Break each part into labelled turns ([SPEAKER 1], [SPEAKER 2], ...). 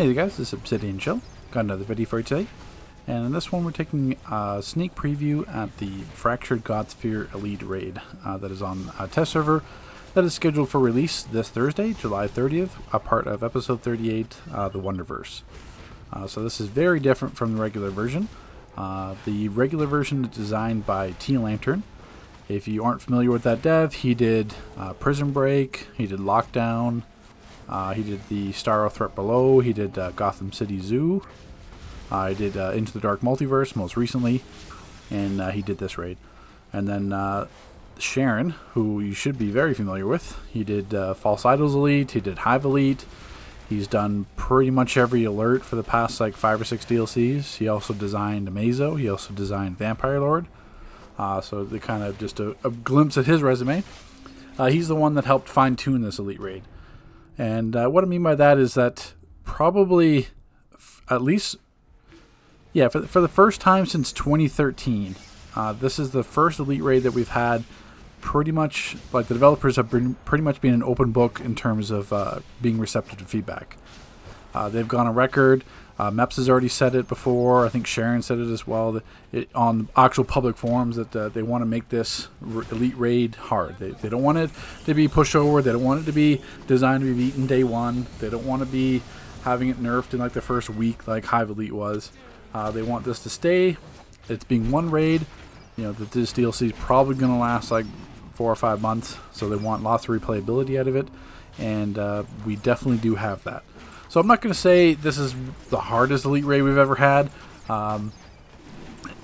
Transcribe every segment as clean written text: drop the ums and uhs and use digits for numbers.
[SPEAKER 1] Hey there guys, this is Obsidian Chill. Got another video for you today. And in this one we're taking a sneak preview at the Fractured Godsphere Elite Raid that is on a test server that is scheduled for release this Thursday, July 30th, a part of episode 38, the Wonderverse. So this is very different from the regular version. The regular version is designed by T Lantern. If you aren't familiar with that dev, he did Prison Break, he did Lockdown, he did the Starro Threat Below, he did Gotham City Zoo, he did Into the Dark Multiverse most recently, and he did this raid. And then Charon, who you should be very familiar with, he did False Idols Elite, he did Hive Elite, he's done pretty much every alert for the past like 5 or 6 DLCs. He also designed Amazo, he also designed Vampire Lord, so the kind of just a glimpse at his resume. He's the one that helped fine-tune this Elite Raid. And what I mean by that is that probably, at least, yeah, for the first time since 2013, this is the first Elite Raid that we've had pretty much, like the developers have been pretty much been an open book in terms of being receptive to feedback. They've gone on record. Meps has already said it before. I think Charon said it as well on actual public forums that they want to make this Elite Raid hard. They don't want it to be pushover. They don't want it to be designed to be beaten day one. They don't want to be having it nerfed in like the first week like Hive Elite was. They want this to stay. It's being one raid. You know, that this DLC is probably going to last like 4 or 5 months. So they want lots of replayability out of it. And we definitely do have that. So I'm not going to say this is the hardest Elite Raid we've ever had.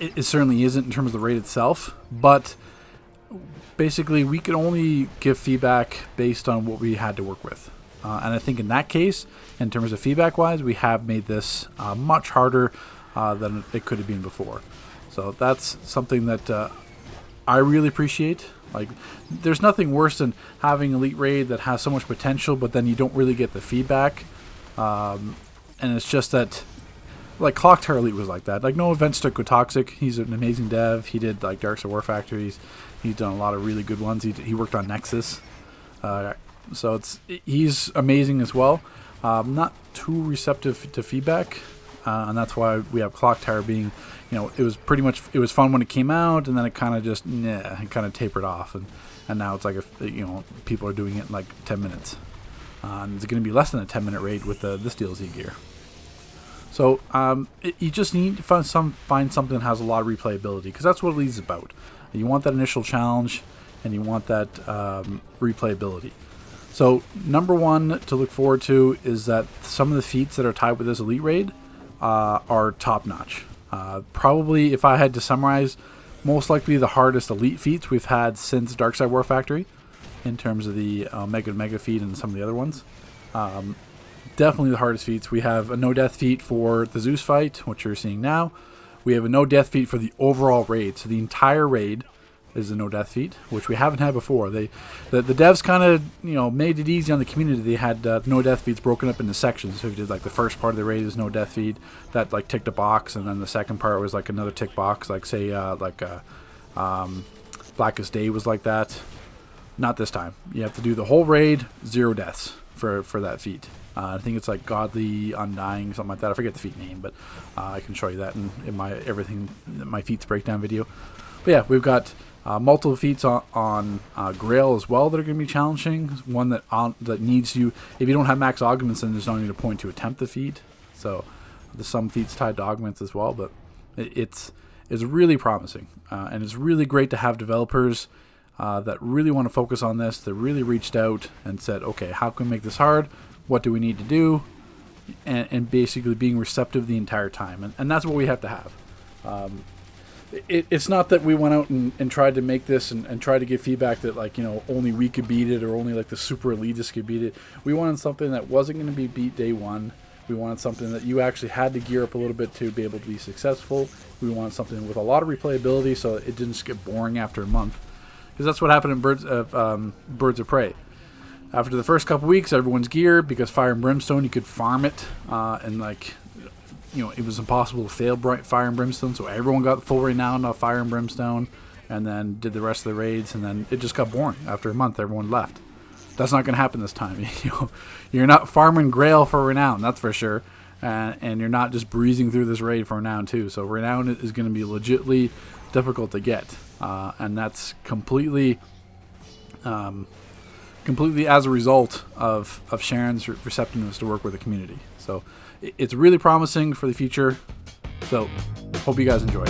[SPEAKER 1] It certainly isn't in terms of the raid itself. But basically, we can only give feedback based on what we had to work with. And I think in that case, in terms of feedback-wise, we have made this much harder than it could have been before. So that's something that I really appreciate. Like, there's nothing worse than having Elite Raid that has so much potential, but then you don't really get the feedback. And it's just that, like, Clock Tower Elite was like that. Like, no offense to Toxic, he's an amazing dev. He did like Dark Side War Factories. He's done a lot of really good ones. He worked on Nexus, so he's amazing as well. Not too receptive to feedback, and that's why we have Clock Tower being, you know, it was fun when it came out, and then it kind of just it kind of tapered off, and now it's like people are doing it in like 10 minutes. And it's going to be less than a 10-minute raid with this DLC gear. So you just need to find something that has a lot of replayability, because that's what Elite is about. You want that initial challenge, and you want that replayability. So number one to look forward to is that some of the feats that are tied with this Elite Raid are top-notch. Probably, if I had to summarize, most likely the hardest Elite feats we've had since Dark Side War Factory, in terms of the Mega feat and some of the other ones. Definitely the hardest feats. We have a no-death feat for the Zeus fight, which you're seeing now. We have a no-death feat for the overall raid. So the entire raid is a no-death feat, which we haven't had before. The devs kind of made it easy on the community. They had no-death feats broken up into sections. So if you did like the first part of the raid is no-death feat, that like ticked a box, and then the second part was like another tick box, like say Blackest Day was like that. Not this time. You have to do the whole raid, 0 deaths for that feat. I think it's like Godly Undying, something like that. I forget the feat name, but I can show you that in my feats breakdown video. But yeah, we've got multiple feats on Grail as well that are going to be challenging. One that needs you, if you don't have max augments, then there's no need to point to attempt the feat. So there's some feats tied to augments as well, but it's really promising, and it's really great to have developers that really want to focus on this, that really reached out and said, okay, how can we make this hard? What do we need to do? And basically being receptive the entire time. And that's what we have to have. It's not that we went out and tried to make this and tried to give feedback that, like, only we could beat it, or only like the super elitists could beat it. We wanted something that wasn't going to be beat day one. We wanted something that you actually had to gear up a little bit to be able to be successful. We wanted something with a lot of replayability so it didn't just get boring after a month. Because that's what happened in Birds of Prey. After the first couple weeks, everyone's geared because Fire and Brimstone, you could farm it, and it was impossible to fail Fire and Brimstone, so everyone got full renown of Fire and Brimstone, and then did the rest of the raids, and then it just got boring. After a month, everyone left. That's not going to happen this time. You're not farming Grail for renown, that's for sure. and you're not just breezing through this raid for Renown too. So Renown is going to be legitly difficult to get, and that's completely as a result of Charon's receptiveness to work with the community. So it's really promising for the future. So hope you guys enjoy.